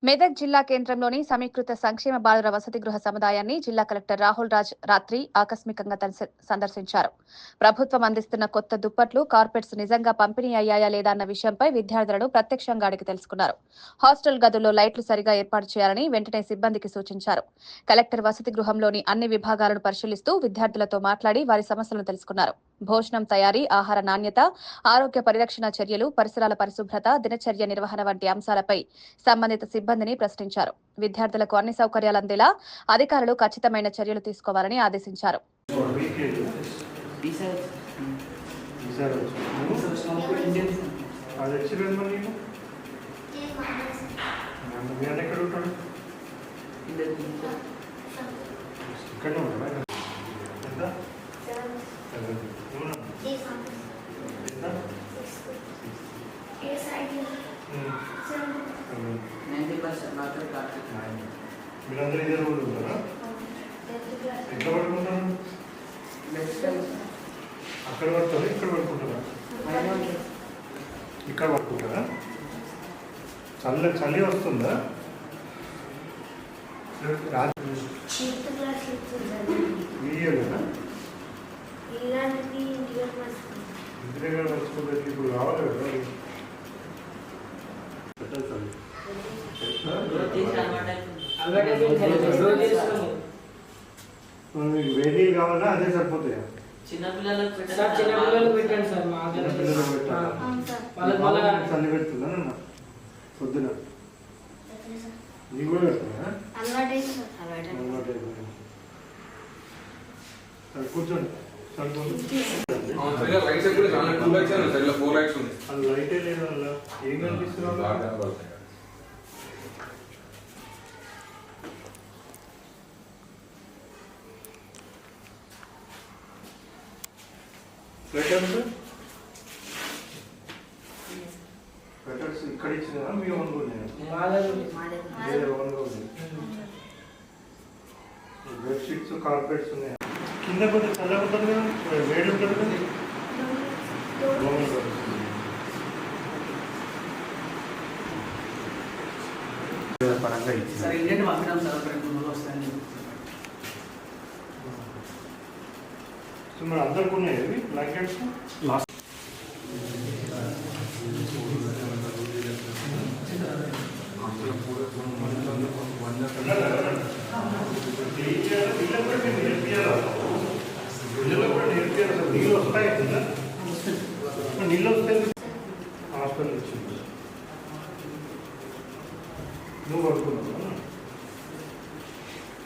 మెదక్ జిల్లా కేంద్రంలోని సమీకృత సంక్షేమ బాలుర వసతి గృహ సముదాయాన్ని జిల్లా కలెక్టర్ రాహుల్ రాజ్ రాత్రి ఆకస్మికంగా సందర్శించారు. ప్రభుత్వం అందిస్తున్న కొత్త దుప్పట్లు, కార్పెట్స్ నిజంగా పంపిణీ అయ్యాయా లేదా అన్న విషయంపై విద్యార్థులను ప్రత్యక్షంగా అడిగి తెలుసుకున్నారు. హాస్టల్ గదుల్లో లైట్లు సరిగా ఏర్పాటు చేయాలని వెంటనే సిబ్బందికి సూచించారు. కలెక్టర్ వసతి గృహంలోని అన్ని విభాగాలను పరిశీలిస్తూ విద్యార్థులతో మాట్లాడి వారి సమస్యలను తెలుసుకున్నారు. భోజనం తయారీ, ఆహార నాణ్యత, ఆరోగ్య పరిరక్షణ చర్యలు, పరిసరాల పరిశుభ్రత, దినచర్య నిర్వహణ వంటి అంశాలపై సంబంధిత సిబ్బందిని ప్రశ్నించారు. విద్యార్థులకు అన్ని సౌకర్యాలు అందేలా అధికారులు ఖచ్చితమైన చర్యలు తీసుకోవాలని ఆదేశించారు. మీరందరూ ఇదే రోజు ఉంటారా? ఎట్లా పడుకుంటారు? అక్కడ పడతారా, ఇక్కడ పడుకుంటారా? ఇక్కడ పడుకుంటారా? చలి వస్తుందా? వీడియోలేనా? ఇంటి దగ్గర మర్చిపోతే ఇప్పుడు కావాలి కదా. మీకు వేడి కావాలా? అదే సరిపోతాయా? చిన్నపిల్లలకు పెట్టండి సార్. చల్లి పెడుతుందా అన్న పొద్దున? నీకు కూడా పెడుతున్నా? కూర్చోండి. లైటే లేదు అలా. ఏం కనిపిస్తున్నావు? స్వెటర్స్ ఇక్కడ ఇచ్చిన మీ ఓన్గా బెడ్షీట్స్, కార్పెట్స్ ఉన్నాయి. కింద కొంచెం చల్లగా ఉంటుంది కదా, వేడి ఉంటుంది కదా. పరంగా మరి అందరికి ఉన్నాయి అవి బ్లాంకెట్స్. నీళ్ళు వస్తాయి కదా, నీళ్ళు వస్తాయి. హాస్పిటల్ వచ్చింది, నువ్వు పడుకున్నావు.